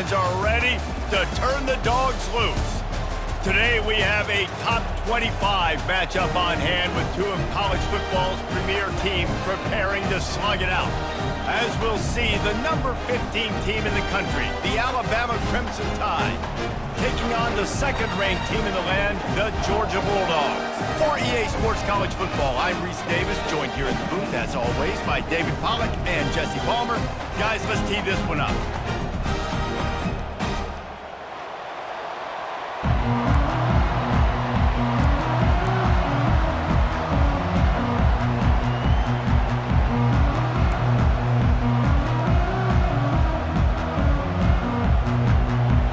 fans are ready to turn the dogs loose. Today we have a top 25 matchup on hand with two of college football's premier teams preparing to slug it out. As we'll see, the number 15 team in the country, the Alabama Crimson Tide, taking on the second-ranked team in the land, the Georgia Bulldogs. For EA Sports College Football, I'm Reese Davis, joined here in the booth, as always, by David Pollack and Jesse Palmer. Guys, let's tee this one up.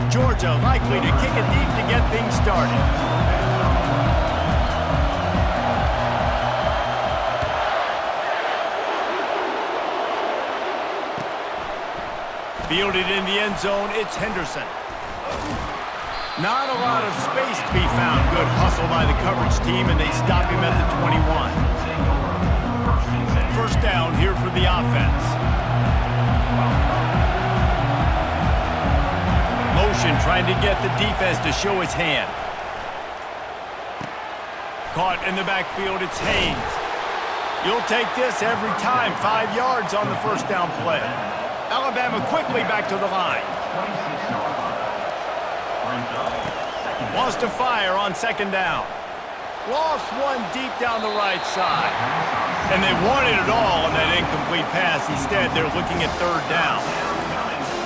Georgia likely to kick it deep to get things started. Fielded in the end zone, it's Henderson. Not a lot of space to be found. Good hustle by the coverage team, and they stop him at the 21. First down here for the offense. Motion trying to get the defense to show his hand. Caught in the backfield, it's Haynes. You'll take this every time. 5 yards on the first down play. Alabama quickly back to the line. Wants to fire on second down. Lost one deep down the right side. And they wanted it all on that incomplete pass. Instead, they're looking at third down.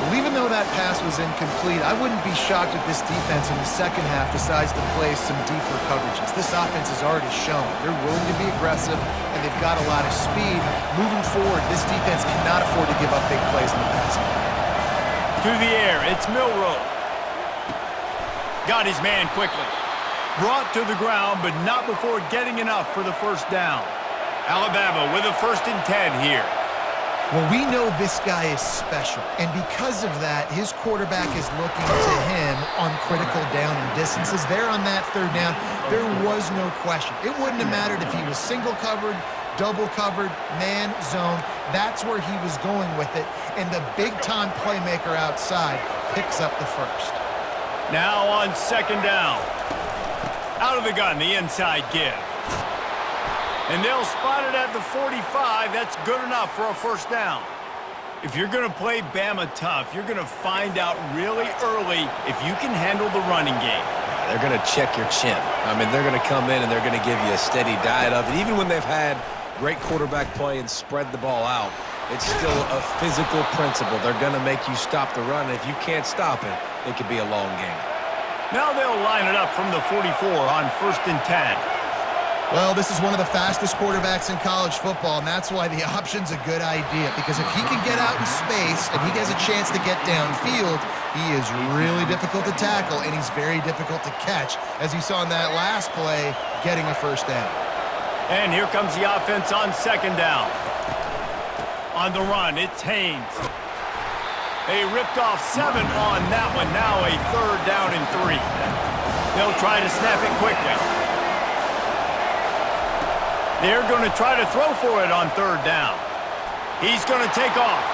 Well, even though that pass was incomplete, I wouldn't be shocked if this defense in the second half decides to play some deeper coverages. This offense has already shown they're willing to be aggressive, and they've got a lot of speed. Moving forward, this defense cannot afford to give up big plays in the passing game. Through the air, it's Milroe. Got his man quickly. Brought to the ground, but not before getting enough for the first down. Alabama with a 1st and 10 here. Well, we know this guy is special, and because of that, his quarterback is looking to him on critical down and distances. There on that third down, there was no question. It wouldn't have mattered if he was single covered, double covered, man, zone. That's where he was going with it, and the big-time playmaker outside picks up the first. Now on second down. Out of the gun, the inside give. And they'll spot it at the 45. That's good enough for a first down. If you're going to play Bama tough, you're going to find out really early if you can handle the running game. They're going to check your chin. I mean, they're going to come in and they're going to give you a steady diet of it. Even when they've had great quarterback play and spread the ball out, it's still a physical principle. They're going to make you stop the run. And if you can't stop it, it could be a long game. Now they'll line it up from the 44 on 1st and 10. Well, this is one of the fastest quarterbacks in college football, and that's why the option's a good idea. Because if he can get out in space and he has a chance to get downfield, he is really difficult to tackle, and he's very difficult to catch. As you saw in that last play, getting a first down. And here comes the offense on second down. On the run, it's Haynes. They ripped off 7 on that one. Now a 3rd down and 3. They'll try to snap it quickly. They're going to try to throw for it on 3rd down. He's going to take off.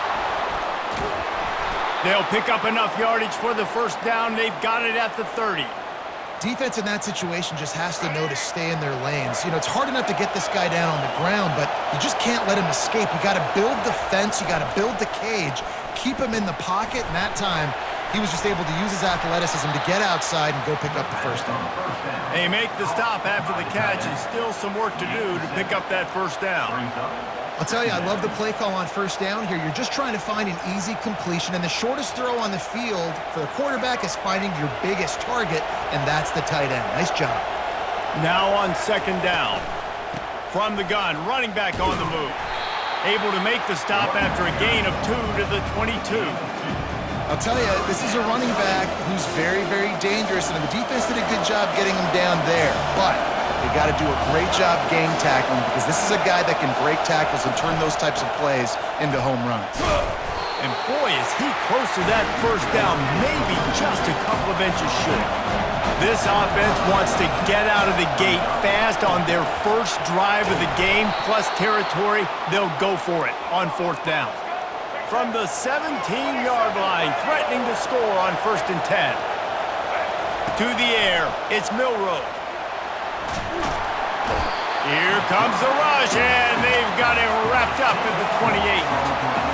They'll pick up enough yardage for the first down. They've got it at the 30. Defense in that situation just has to know to stay in their lanes. You know, it's hard enough to get this guy down on the ground, but you just can't let him escape. You got to build the fence. You got to build the cage. Keep him in the pocket, and that time he was just able to use his athleticism to get outside and go pick up the first down. They make the stop after the catch, and still some work to do to pick up that first down. I'll tell you, I love the play call on first down here. You're just trying to find an easy completion, and the shortest throw on the field for the quarterback is finding your biggest target, and that's the tight end. Nice job. Now on second down. From the gun, running back on the move. Able to make the stop after a gain of 2 to the 22. I'll tell you, this is a running back who's very, very dangerous, and the defense did a good job getting him down there. But they got to do a great job game tackling, because this is a guy that can break tackles and turn those types of plays into home runs. And boy, is he close to that first down, maybe just a couple of inches short. This offense wants to get out of the gate fast on their first drive of the game, plus territory. They'll go for it on 4th down. from the 17-yard line, threatening to score on 1st and 10. To the air, it's Milroe. Here comes the rush, and they've got him wrapped up at the 28.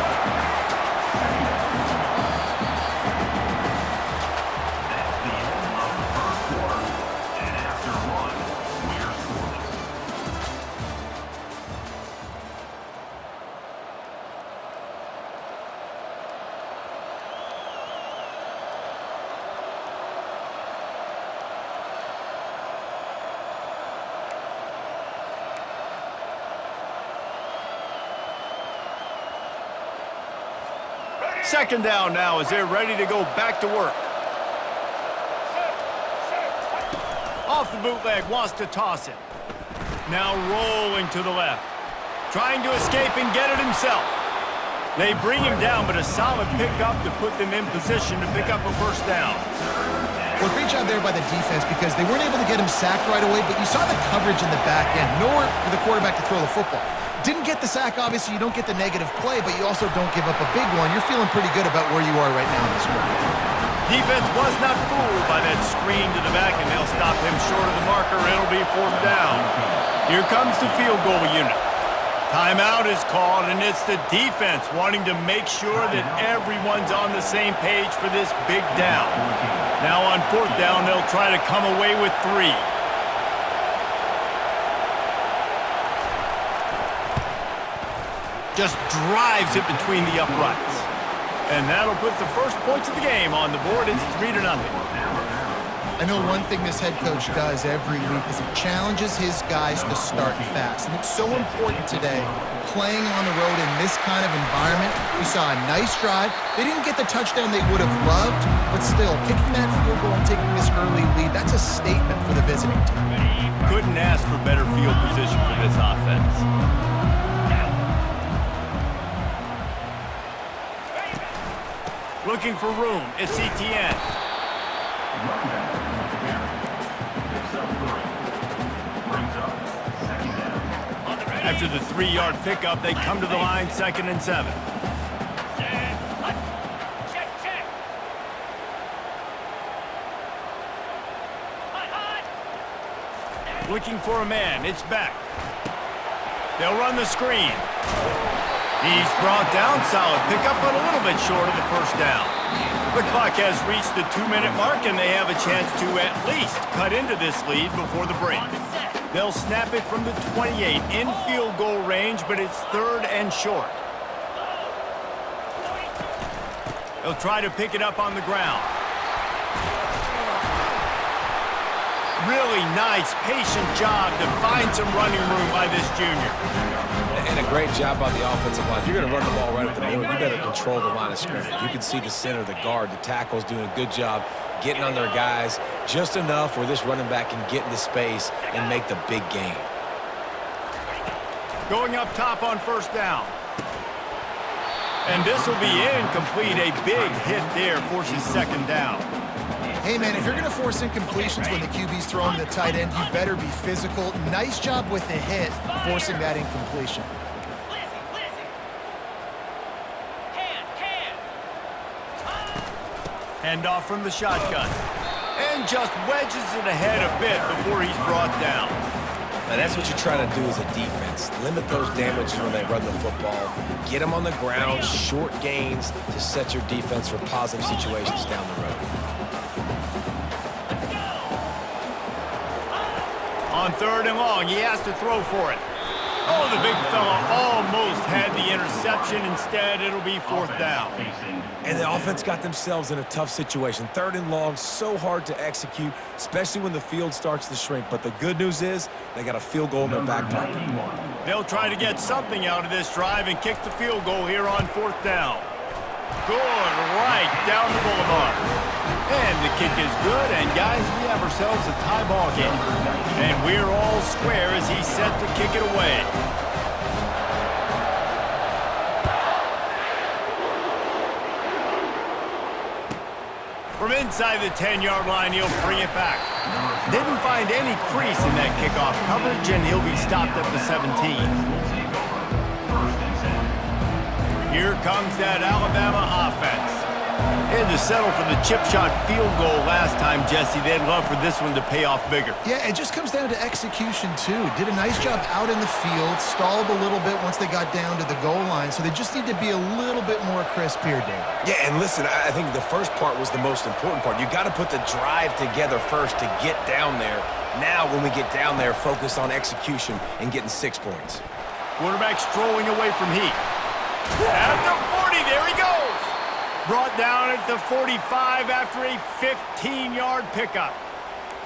Second down now as they're ready to go back to work. Off the bootleg, wants to toss it. Now rolling to the left. Trying to escape and get it himself. They bring him down, but a solid pickup to put them in position to pick up a 1st down. Well, great job there by the defense because they weren't able to get him sacked right away, but you saw the coverage in the back end. Nowhere for the quarterback to throw the football. Didn't get the sack, obviously. You don't get the negative play, but you also don't give up a big one. You're feeling pretty good about where you are right now in this quarter. Defense was not fooled by that screen to the back, and they'll stop him short of the marker. It'll be 4th down. Here comes the field goal unit. Timeout is called, and it's the defense wanting to make sure that everyone's on the same page for this big down. Now on 4th down, they'll try to come away with 3. Just drives it between the uprights. And that'll put the first points of the game on the board. It's 3-0. I know one thing this head coach does every week is he challenges his guys to start fast. And it's so important today, playing on the road in this kind of environment. We saw a nice drive. They didn't get the touchdown they would have loved, but still, kicking that field goal and taking this early lead, that's a statement for the visiting team. Couldn't ask for better field position for this offense. Looking for room, it's Etienne. After the 3-yard pickup, they come to the line, 2nd and 7. Looking for a man, it's Beck. They'll run the screen. He's brought down, solid pickup, but a little bit short of the 1st down. The clock has reached the 2-minute mark, and they have a chance to at least cut into this lead before the break. They'll snap it from the 28 in field goal range, but it's 3rd and short. They'll try to pick it up on the ground. Really nice, patient job to find some running room by this junior. And a great job by the offensive line. You're going to run the ball right at the middle. You better control the line of scrimmage. You can see the center, the guard, the tackle's doing a good job getting on their guys just enough where this running back can get into space and make the big game. Going up top on 1st down. And this will be incomplete. A big hit there forces 2nd down. Hey, man, if you're going to force incompletions when the QB's throwing to the tight end, you better be physical. Nice job with the hit, forcing that incompletion. Handoff from the shotgun. And just wedges it ahead a bit before he's brought down. Now, that's what you try to do as a defense. Limit those damages when they run the football. Get them on the ground, short gains to set your defense for positive situations down the road. On 3rd and long, he has to throw for it. Oh, the big fella almost had the interception. Instead, it'll be 4th down. And the offense got themselves in a tough situation. 3rd and long, so hard to execute, especially when the field starts to shrink. But the good news is they got a field goal in their back pocket. They'll try to get something out of this drive and kick the field goal here on 4th down. Good, right down the boulevard. And the kick is good, and guys, we have ourselves a tie ball game. And we're all square as he's set to kick it away. From inside the 10-yard line, he'll bring it back. Didn't find any crease in that kickoff coverage, and he'll be stopped at the 17. Here comes that Alabama offense. They had to settle for the chip shot field goal last time, Jesse. They'd love for this one to pay off bigger. Yeah, it just comes down to execution, too. Did a nice job out in the field, stalled a little bit once they got down to the goal line, so they just need to be a little bit more crisp here, Dave. Yeah, and listen, I think the first part was the most important part. You got to put the drive together first to get down there. Now, when we get down there, focus on execution and getting 6 points. Quarterback strolling away from heat. At the 40, there he goes. Brought down at the 45 after a 15-yard pickup.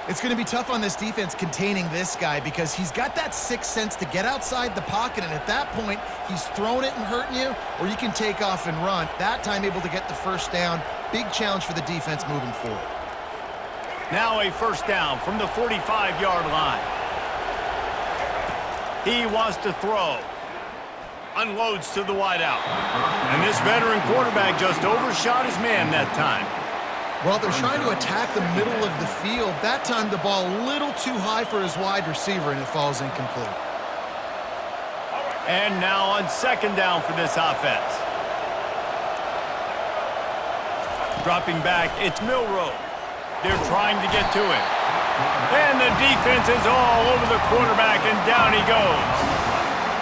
It's going to be tough on this defense containing this guy because he's got that sixth sense to get outside the pocket, and at that point, he's throwing it and hurting you, or you can take off and run. That time able to get the first down. Big challenge for the defense moving forward. Now a first down from the 45-yard line. He wants to throw. Unloads to the wideout. And this veteran quarterback just overshot his man that time. Well, they're trying to attack the middle of the field. That time the ball a little too high for his wide receiver, and it falls incomplete. And now on second down for this offense. Dropping back, it's Milroe. They're trying to get to him. And the defense is all over the quarterback, and down he goes.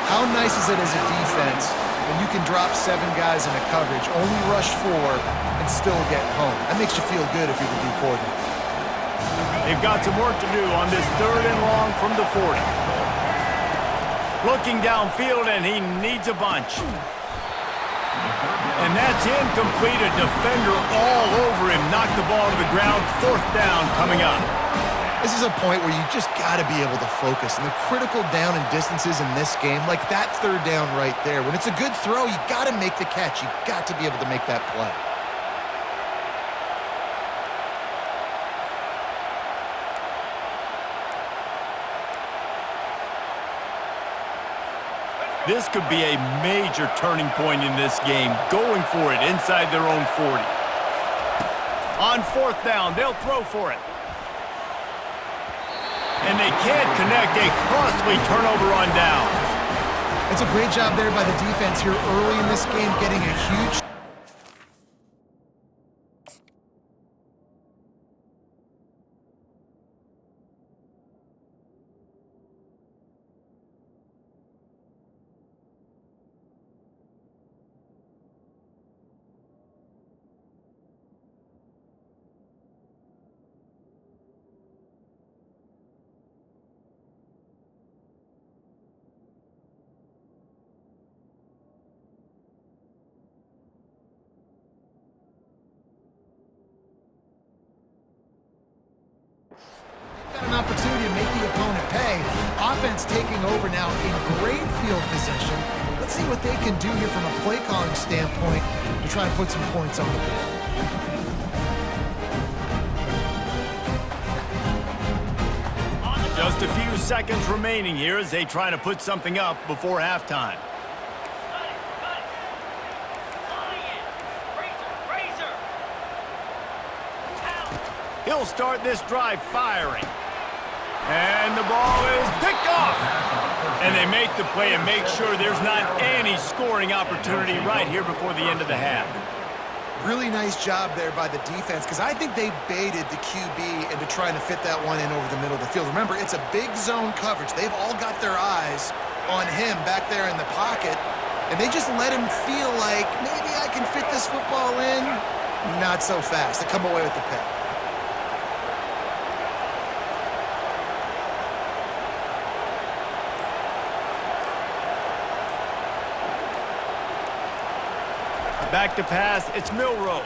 How nice is it as a defense when you can drop 7 guys in a coverage, only rush 4, and still get home? That makes you feel good if you're the D coordinator. They've got some work to do on this third and long from the 40. Looking downfield, and he needs a bunch. And that's incomplete. A defender all over him. Knocked the ball to the ground. Fourth down coming up. This is a point where you just got to be able to focus. And the critical down and distances in this game, like that third down right there, when it's a good throw, you got to make the catch. You got to be able to make that play. This could be a major turning point in this game. Going for it inside their own 40. On fourth down, they'll throw for it. And they can't connect. A costly turnover on downs. It's a great job there by the defense here early in this game, getting a huge... an opportunity to make the opponent pay. Offense taking over now in great field position. Let's see what they can do here from a play calling standpoint to try and put some points on the board. Just a few seconds remaining here as they try to put something up before halftime. He'll start this drive firing. And the ball is picked off. And they make the play and make sure there's not any scoring opportunity right here before the end of the half. Really nice job there by the defense because I think they baited the QB into trying to fit that one in over the middle of the field. Remember, it's a big zone coverage. They've all got their eyes on him back there in the pocket, and they just let him feel like maybe I can fit this football in. Not so fast. They come away with the pick. Back to pass, it's Milroe.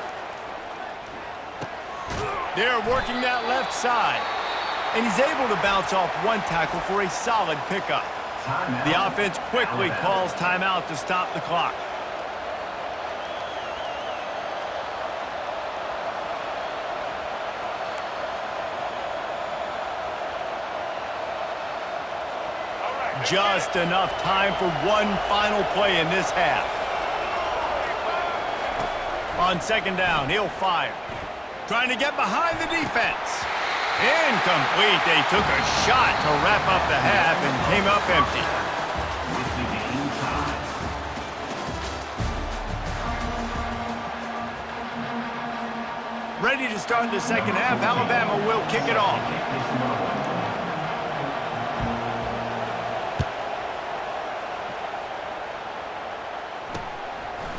They're working that left side. And he's able to bounce off one tackle for a solid pickup. The offense quickly calls timeout to stop the clock. Just enough time for one final play in this half. On second down, he'll fire. Trying to get behind the defense. Incomplete. They took a shot to wrap up the half and came up empty. ready to start the second half. Alabama will kick it off.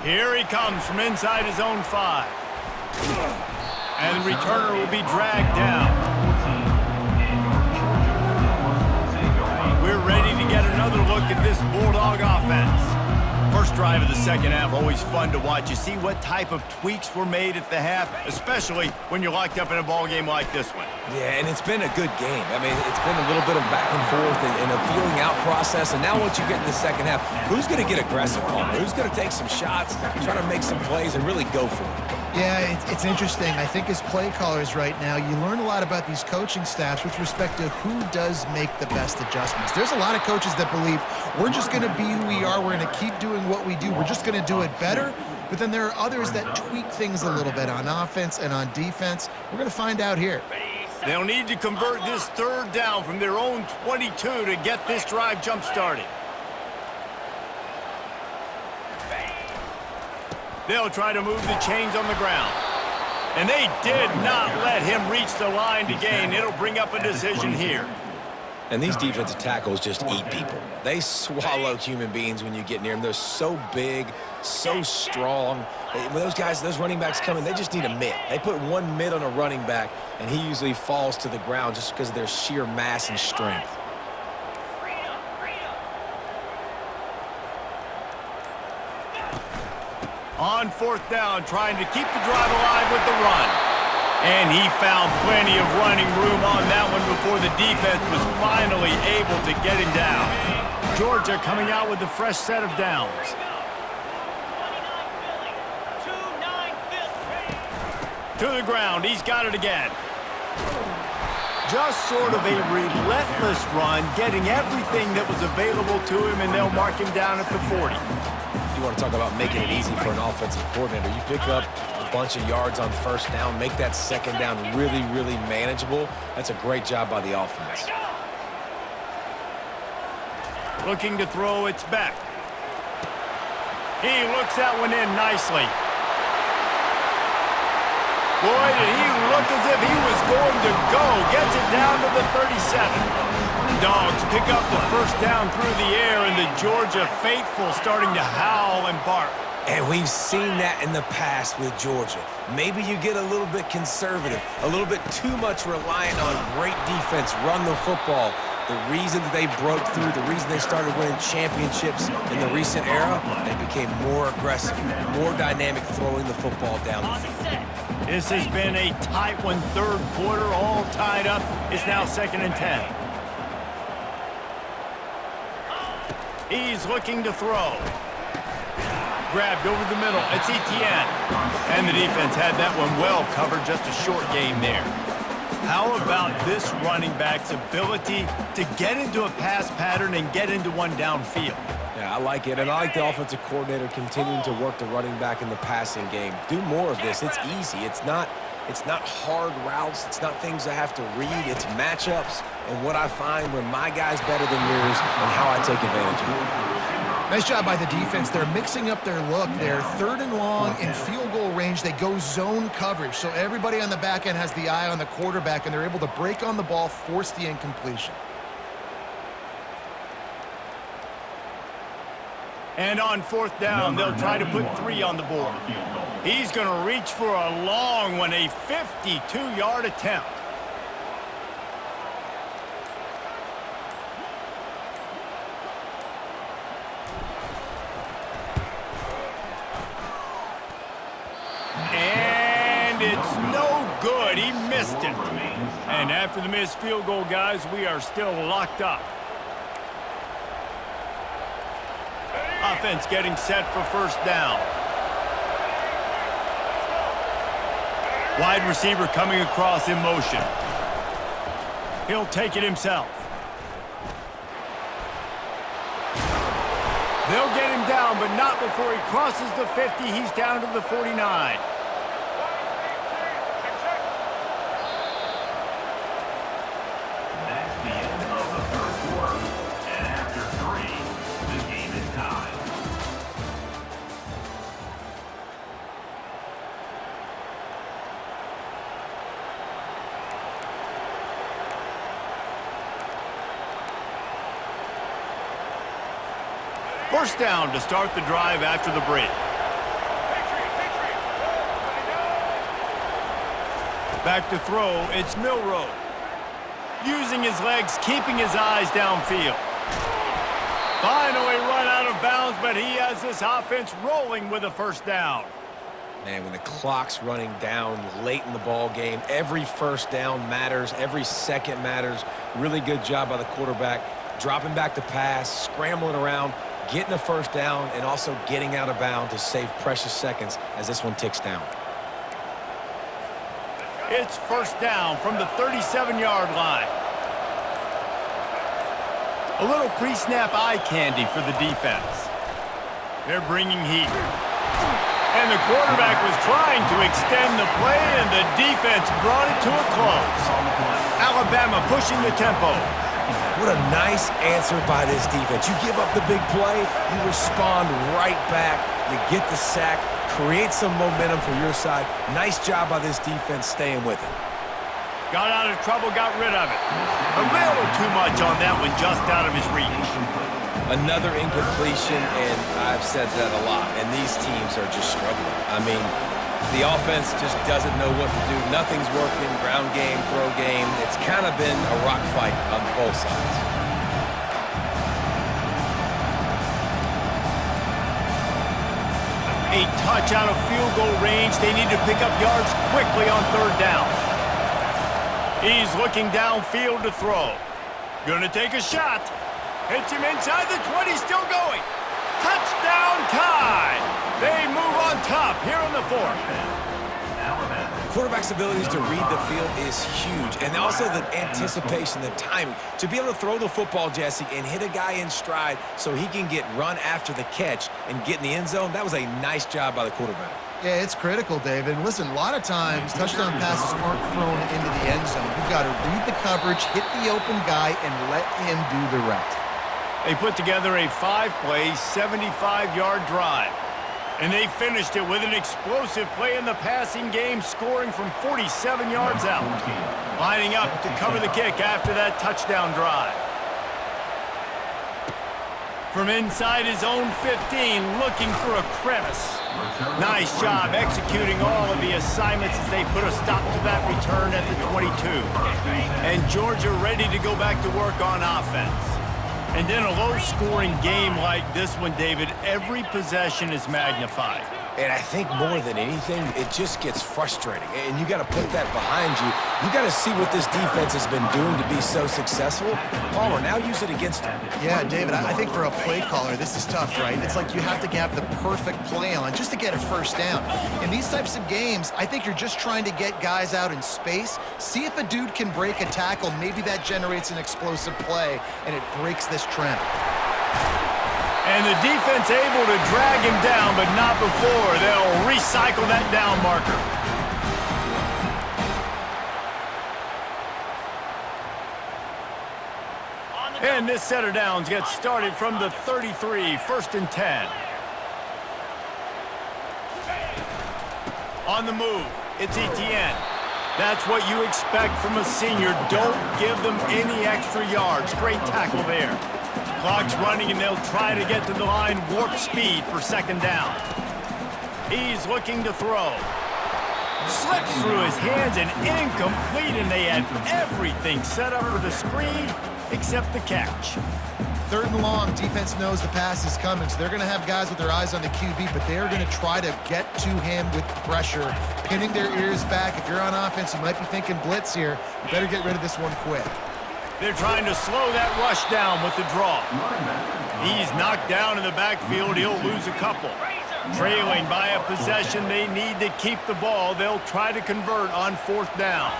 Here he comes from inside his own 5. And the returner will be dragged down. We're ready to get another look at this Bulldog offense. First drive of the second half, always fun to watch. You see what type of tweaks were made at the half, especially when you're locked up in a ball game like this one. Yeah, and it's been a good game. I mean, it's been a little bit of back and forth and a feeling out process. And now once you get in the second half, who's going to get aggressive, Palmer? Who's going to take some shots, try to make some plays, and really go for it? Yeah, it's interesting. I think as play callers right now, you learn a lot about these coaching staffs with respect to who does make the best adjustments. There's a lot of coaches that believe we're just going to be who we are. We're going to keep doing what we do. We're just going to do it better. But then there are others that tweak things a little bit on offense and on defense. We're going to find out here. They'll need to convert this third down from their own 22 to get this drive jump-started. They'll try to move the chains on the ground. And they did not let him reach the line to gain. It'll bring up a decision here. And these defensive tackles just eat people. They swallow human beings when you get near them. They're so big, so strong. When those guys, those running backs come in, they just need a mitt. They put one mitt on a running back, and he usually falls to the ground just because of their sheer mass and strength. On fourth down, trying to keep the drive alive with the run. And he found plenty of running room on that one before the defense was finally able to get him down. Georgia coming out with a fresh set of downs. To the ground, he's got it again. Just sort of a relentless run, getting everything that was available to him, and they'll mark him down at the 40. You want to talk about making it easy for an offensive coordinator. You pick up a bunch of yards on first down, make that second down really, really manageable. That's a great job by the offense. Looking to throw, it's back. He looks that one in nicely. Boy, did he look as if he was going to go. Gets it down to the 37. Dogs pick up the first down through the air, and the Georgia faithful starting to howl and bark. And we've seen that in the past with Georgia. Maybe you get a little bit conservative, a little bit too much reliant on great defense, run the football. The reason that they broke through, the reason they started winning championships in the recent era, they became more aggressive, more dynamic throwing the football down the field. This has been a tight one, third quarter, all tied up. It's now 2nd and 10. He's looking to throw. Grabbed over the middle. It's Etienne. And the defense had that one well covered. Just a short game there. How about this running back's ability to get into a pass pattern and get into one downfield? Yeah, I like it, and I like the offensive coordinator continuing to work the running back in the passing game. Do more of this. It's easy. It's not hard routes. It's not things I have to read. It's matchups and what I find when my guy's better than yours and how I take advantage of it. Nice job by the defense. They're mixing up their look. They're 3rd and long in field goal range. They go zone coverage, so everybody on the back end has the eye on the quarterback, and they're able to break on the ball, force the incompletion. And on 4th down, they'll try to put 3 on the board. He's going to reach for a long one, a 52-yard attempt. And it's no good. He missed it. And after the missed field goal, guys, we are still locked up. Offense getting set for 1st down. Wide receiver coming across in motion. He'll take it himself. They'll get him down, but not before he crosses the 50. He's down to the 49. First down to start the drive after the break. Back to throw, it's Milroe. Using his legs, keeping his eyes downfield. Finally run out of bounds, but he has this offense rolling with a first down. Man, when the clock's running down late in the ball game, every first down matters, every second matters. Really good job by the quarterback, dropping back to pass, scrambling around, getting a first down, and also getting out of bounds to save precious seconds as this one ticks down. It's first down from the 37-yard line. A little pre-snap eye candy for the defense. They're bringing heat. And the quarterback was trying to extend the play, and the defense brought it to a close. Alabama pushing the tempo. What a nice answer by this defense. You give up the big play, you respond right back, you get the sack, create some momentum for your side. Nice job by this defense staying with it. Got out of trouble, got rid of it. A little too much on that one, just out of his reach. Another incompletion, and I've said that a lot, and these teams are just struggling. I mean, the offense just doesn't know what to do. Nothing's working, ground game, throw game. It's kind of been a rock fight on both sides. A touch out of field goal range. They need to pick up yards quickly on third down. He's looking downfield to throw. Gonna take a shot. Hits him inside the 20, still going. Touchdown tie. They move on top here on the fourth. Quarterback's abilities to read the field is huge, and also the anticipation, the timing. To be able to throw the football, Jesse, and hit a guy in stride so he can get run after the catch and get in the end zone, that was a nice job by the quarterback. Yeah, it's critical, David. And listen, a lot of times touchdown passes aren't thrown into the end zone. You've got to read the coverage, hit the open guy, and let him do the rest. They put together a 5-play, 75-yard drive. And they finished it with an explosive play in the passing game, scoring from 47 yards out. Lining up to cover the kick after that touchdown drive. From inside his own 15, looking for a crevice. Nice job executing all of the assignments as they put a stop to that return at the 22. And Georgia ready to go back to work on offense. And in a low-scoring game like this one, David, every possession is magnified. And I think more than anything, it just gets frustrating. And you got to put that behind you. You got to see what this defense has been doing to be so successful. Palmer, now use it against them. Yeah, David, I think for a play caller, this is tough, right? It's like you have to have the perfect play on just to get a first down. In these types of games, I think you're just trying to get guys out in space, see if a dude can break a tackle. Maybe that generates an explosive play, and it breaks this trend. And the defense able to drag him down, but not before they'll recycle that down marker. And this set of downs gets started from the 33, 1st and 10. On the move, it's Etienne. That's what you expect from a senior. Don't give them any extra yards. Great tackle there. Clock's running, and they'll try to get to the line warp speed for second down. He's looking to throw. Slips through his hands and incomplete, and they had everything set up for the screen except the catch. 3rd and long, defense knows the pass is coming, so they're going to have guys with their eyes on the QB, but they're going to try to get to him with pressure, pinning their ears back. If you're on offense, you might be thinking blitz here. You better get rid of this one quick. They're trying to slow that rush down with the draw. He's knocked down in the backfield. He'll lose a couple. Trailing by a possession, they need to keep the ball. They'll try to convert on 4th down.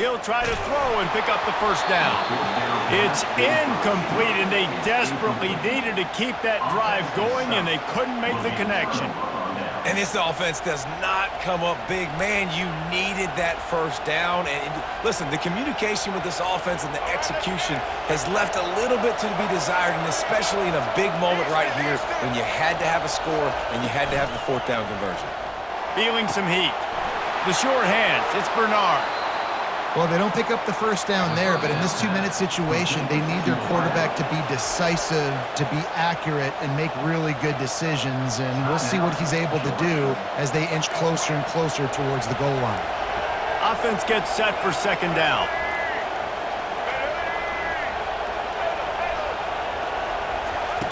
He'll try to throw and pick up the first down. It's incomplete, and they desperately needed to keep that drive going, and they couldn't make the connection. And this offense does not come up big. Man, you needed that first down. And listen, the communication with this offense and the execution has left a little bit to be desired, and especially in a big moment right here when you had to have a score and you had to have the 4th down conversion. Feeling some heat. The short hands, it's Bernard. Well, they don't pick up the first down there, but in this 2-minute situation, they need their quarterback to be decisive, to be accurate, and make really good decisions. And we'll see what he's able to do as they inch closer and closer towards the goal line. Offense gets set for second down.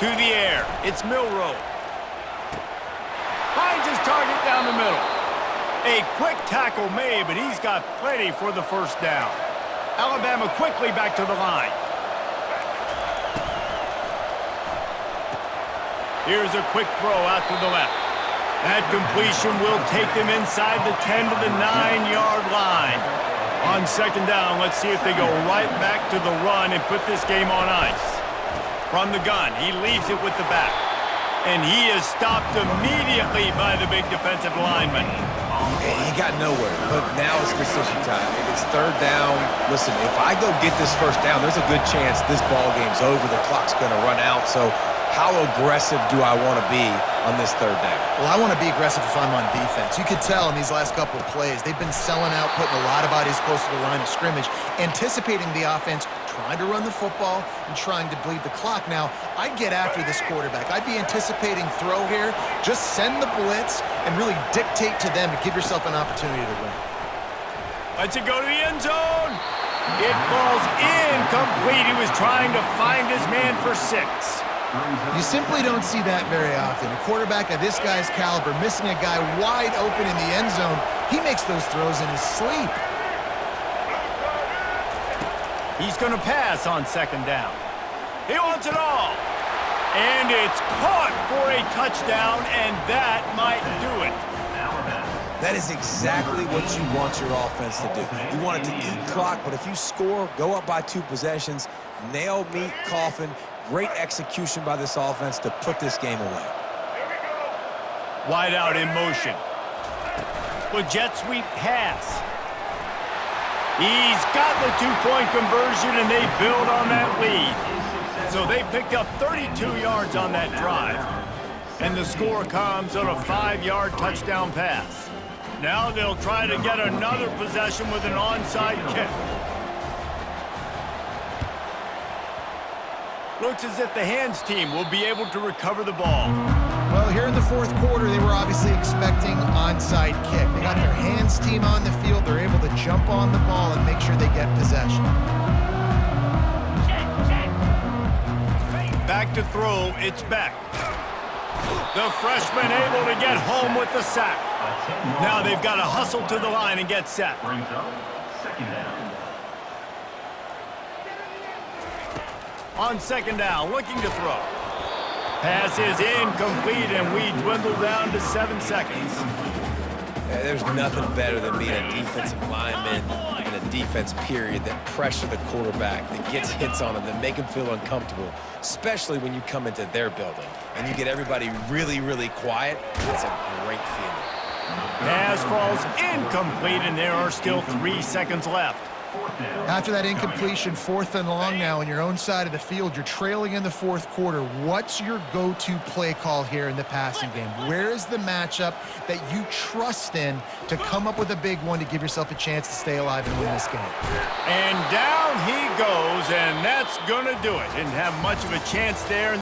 To the air, it's Milroe. Finds his target down the middle. A quick tackle made, but he's got plenty for the first down. Alabama quickly back to the line. Here's a quick throw out to the left. That completion will take them inside the 10 to the 9-yard line. On second down, let's see if they go right back to the run and put this game on ice. From the gun, he leaves it with the back. And he is stopped immediately by the big defensive lineman. He got nowhere, but now it's decision time. It's third down. Listen, if I go get this first down, there's a good chance this ball game's over. The clock's going to run out. So how aggressive do I want to be on this third down? Well, I want to be aggressive if I'm on defense. You could tell in these last couple of plays, they've been selling out, putting a lot of bodies close to the line of scrimmage, anticipating the offense, trying to run the football and trying to bleed the clock. Now, I'd get after this quarterback. I'd be anticipating throw here. Just send the blitz and really dictate to them to give yourself an opportunity to win. Let's it go to the end zone. It falls incomplete. He was trying to find his man for 6. You simply don't see that very often. A quarterback of this guy's caliber missing a guy wide open in the end zone. He makes those throws in his sleep. He's going to pass on second down. He wants it all. And it's caught for a touchdown, and that might do it. That is exactly what you want your offense to do. You want it to eat clock, but if you score, go up by 2 possessions, nail, meet, coffin. Great execution by this offense to put this game away. Wide out in motion. With jet sweep pass. He's got the 2-point conversion, and they build on that lead. So they picked up 32 yards on that drive. And the score comes on a 5-yard touchdown pass. Now they'll try to get another possession with an onside kick. Looks as if the hands team will be able to recover the ball. Well, here in the fourth quarter, they were obviously expecting onside kick. They got their hands team on the field. They're able to jump on the ball and make sure they get possession. Back to throw, it's Beck. The freshman able to get home with the sack. Now they've got to hustle to the line and get set. On second down, looking to throw. Pass is incomplete, and we dwindle down to 7 seconds. Yeah, there's nothing better than being a defensive lineman in a defense period that pressure the quarterback, that gets hits on him, that make him feel uncomfortable, especially when you come into their building and you get everybody really, really quiet. It's a great feeling. Pass falls incomplete, and there are still 3 seconds left. After that incompletion, 4th and long now on your own side of the field, you're trailing in the fourth quarter. What's your go-to play call here in the passing game? Where is the matchup that you trust in to come up with a big one to give yourself a chance to stay alive and win this game? And down he goes, and that's going to do it. Didn't have much of a chance there.